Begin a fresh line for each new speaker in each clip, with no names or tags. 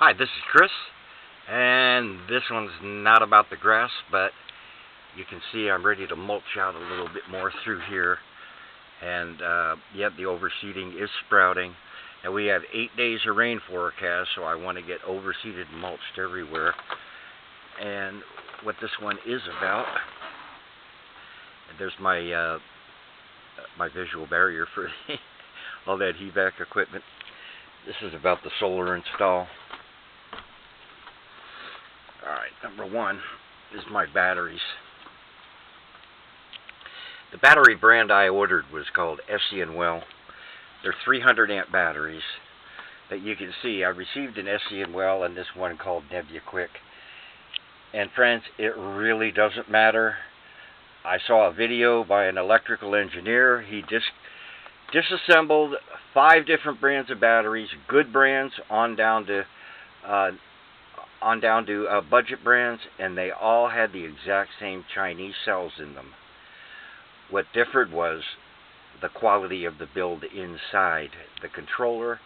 Hi, this is Chris, and this one's not about the grass, but you can see I'm ready to mulch out a little bit more through here. And yep, the overseeding is sprouting, and we have 8 days of rain forecast, so I want to get overseeded and mulched everywhere. And what this one is about, there's my my visual barrier for all that HVAC equipment. This is about the solar install. Alright, number one is my batteries. The battery brand I ordered was called Ecienwell. They're 300 amp batteries that you can see. I received an Ecienwell and this one called Nebula Quick. And friends, it really doesn't matter. I saw a video by an electrical engineer. He disassembled 5 different brands of batteries, good brands on down to budget brands, and they all had the exact same Chinese cells in them. What differed was the quality of the build inside, the controller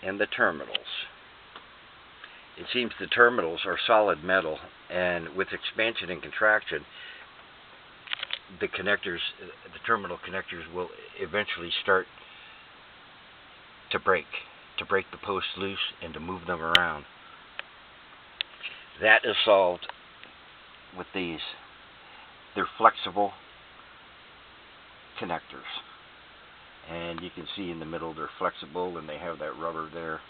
and the terminals. It seems the terminals are solid metal, and with expansion and contraction, the terminal connectors will eventually start to break the posts loose and to move them around. That is solved with these. They're flexible connectors, and you can see in the middle they're flexible and they have that rubber there,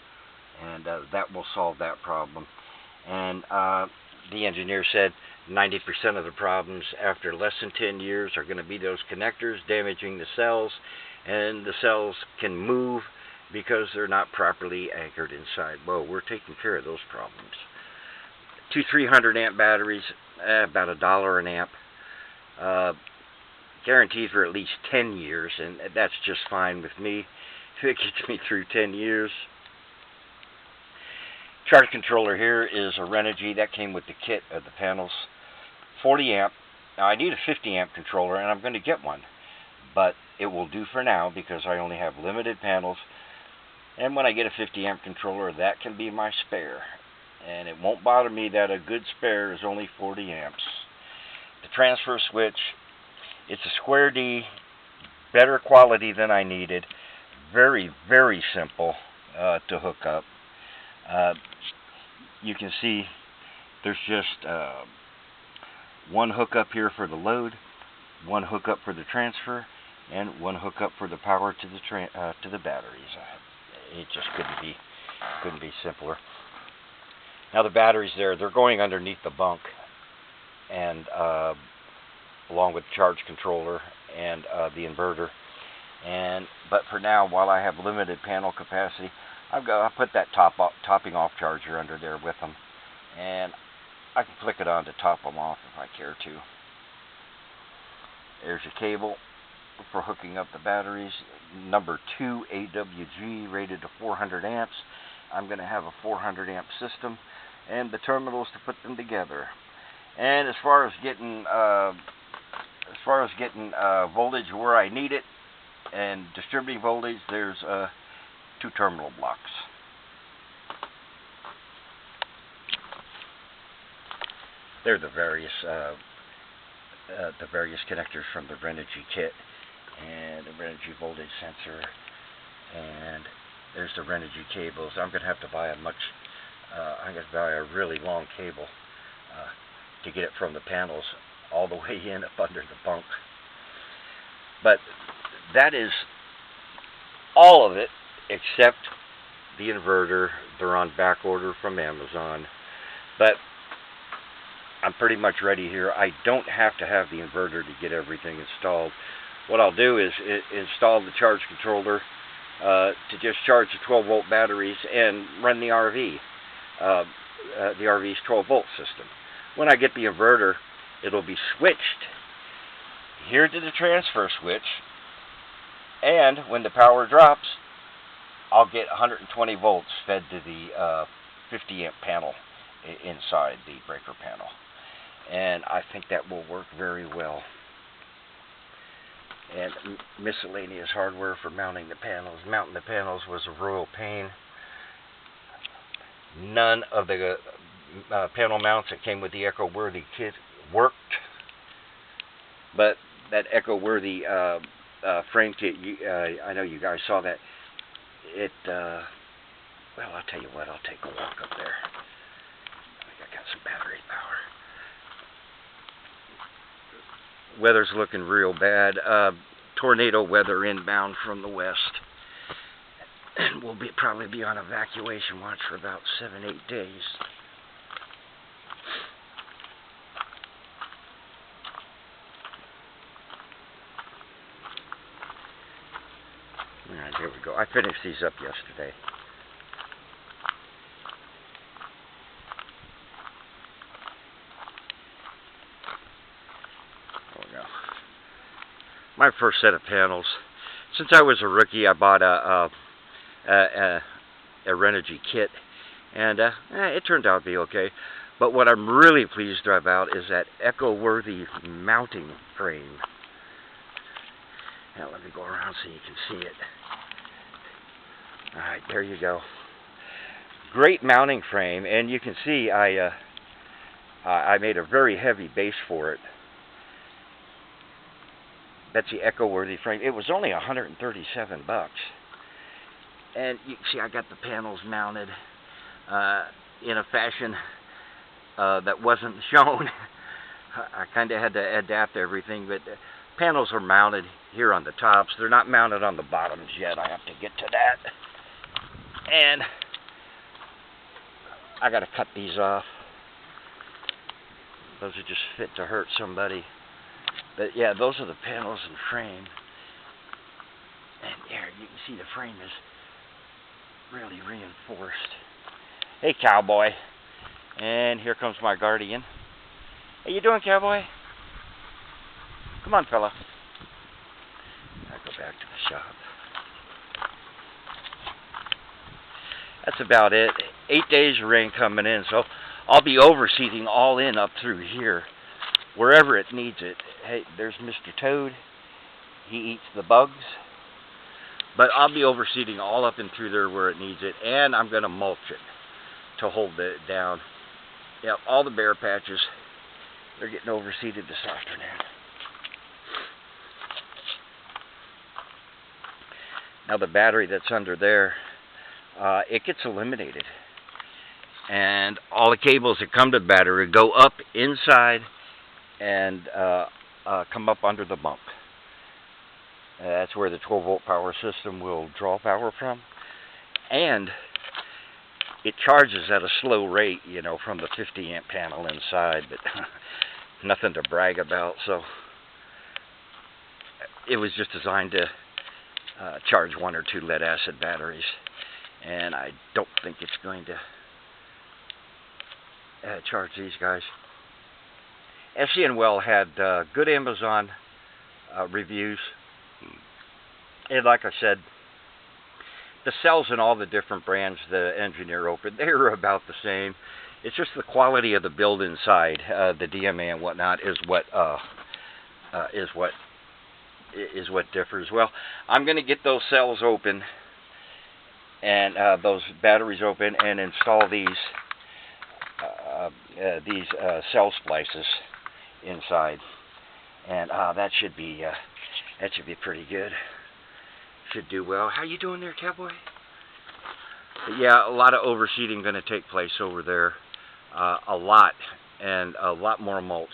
and that will solve that problem. And the engineer said 90% of the problems after less than 10 years are going to be those connectors damaging the cells, and the cells can move because they're not properly anchored inside. Well, we're taking care of those problems. 2 300 amp batteries, about $1 an amp, guaranteed for at least 10 years, and that's just fine with me if it gets me through 10 years. Charge controller here is a Renogy that came with the kit of the panels. 40 amp. Now I need a 50 amp controller, and I'm going to get one, but it will do for now because I only have limited panels. And when I get a 50 amp controller, that can be my spare, and it won't bother me that a good spare is only 40 amps. The transfer switch, it's a square D, better quality than I needed. Very, very simple to hook up. You can see there's just one hookup here for the load, one hookup for the transfer, and one hookup for the power to the batteries. It just couldn't be simpler. Now the batteries they're going underneath the bunk, and along with the charge controller and the inverter. But for now, while I have limited panel capacity, I put that topping off charger under there with them, and I can flick it on to top them off if I care to. There's a cable for hooking up the batteries, number 2 AWG, rated to 400 amps. I'm going to have a 400 amp system, and the terminals to put them together. And as far as getting voltage where I need it and distributing voltage, there's 2 terminal blocks. They're the various connectors from the Renogy kit, and the Renogy voltage sensor, and there's the Renogy cables. I'm going to have to buy a really long cable to get it from the panels all the way in up under the bunk. But that is all of it except the inverter. They're on back order from Amazon, but I'm pretty much ready here. I don't have to have the inverter to get everything installed. What I'll do is install the charge controller to just charge the 12 volt batteries and run the RV, the RV's 12 volt system. When I get the inverter, it'll be switched here to the transfer switch, and when the power drops, I'll get 120 volts fed to the 50 amp panel inside the breaker panel, and I think that will work very well. And miscellaneous hardware for mounting the panels. Mounting the panels was a royal pain. None of the panel mounts that came with the Eco-Worthy kit worked. But that Eco-Worthy frame kit, I know you guys saw that. It, well, I'll tell you what, I'll take a walk up there. I think I got some battery power. Weather's looking real bad. Tornado weather inbound from the west. And we'll probably be on evacuation watch for about 7-8 days. Alright, here we go. I finished these up yesterday. There we go. My first set of panels. Since I was a rookie, I bought a Renogy kit, and it turned out to be okay. But what I'm really pleased about is that Eco-Worthy mounting frame. Now let me go around so you can see it. Alright, there you go. Great mounting frame, and you can see I made a very heavy base for it. That's the Eco-Worthy frame. It was only $137. And you can see I got the panels mounted in a fashion that wasn't shown. I kind of had to adapt everything, but panels are mounted here on the tops. They're not mounted on the bottoms yet. I have to get to that. And I got to cut these off. Those are just fit to hurt somebody. But yeah, those are the panels and frame. And there, you can see the frame is really reinforced. Hey, cowboy. And here comes my guardian. How you doing, cowboy? Come on, fella. I'll go back to the shop. That's about it. 8 days of rain coming in, so I'll be overseeding all in up through here, wherever it needs it. Hey, there's Mr. Toad. He eats the bugs. But I'll be overseeding all up and through there where it needs it, and I'm going to mulch it to hold it down. Yep, all the bare patches, they're getting overseeded this afternoon. Now the battery that's under there, it gets eliminated. And all the cables that come to the battery go up inside and come up under the bump. That's where the 12-volt power system will draw power from. And it charges at a slow rate, you know, from the 50-amp panel inside, but nothing to brag about. So it was just designed to charge 1 or 2 lead-acid batteries. And I don't think it's going to charge these guys. Ecienwell had good Amazon reviews. And like I said, the cells in all the different brands the engineer opened, they were about the same. It's just the quality of the build inside, the DMA and whatnot, is what differs. Well, I'm going to get those cells open and those batteries open and install these cell splices inside, and that should be pretty good. Should do well. How you doing there, cowboy? But yeah, a lot of overseeding going to take place over there. A lot, and a lot more mulch.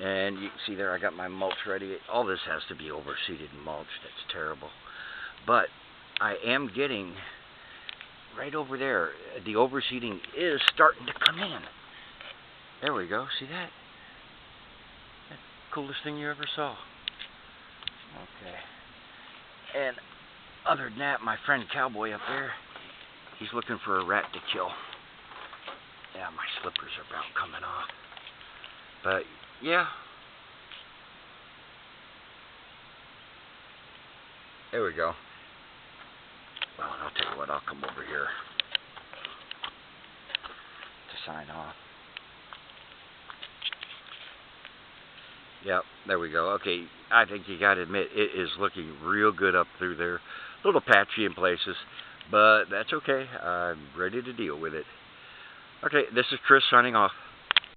And you can see there, I got my mulch ready. All this has to be overseeded and mulched. That's terrible. But I am getting right over there. The overseeding is starting to come in. There we go. See that? That's the coolest thing you ever saw. Okay. And other than that, my friend Cowboy up there, he's looking for a rat to kill. Yeah, my slippers are about coming off. But, yeah. There we go. Well, I'll tell you what, I'll come over here to sign off. Yep, there we go. Okay, I think you got to admit, it is looking real good up through there. A little patchy in places, But that's okay. I'm ready to deal with it. Okay, this is Chris signing off.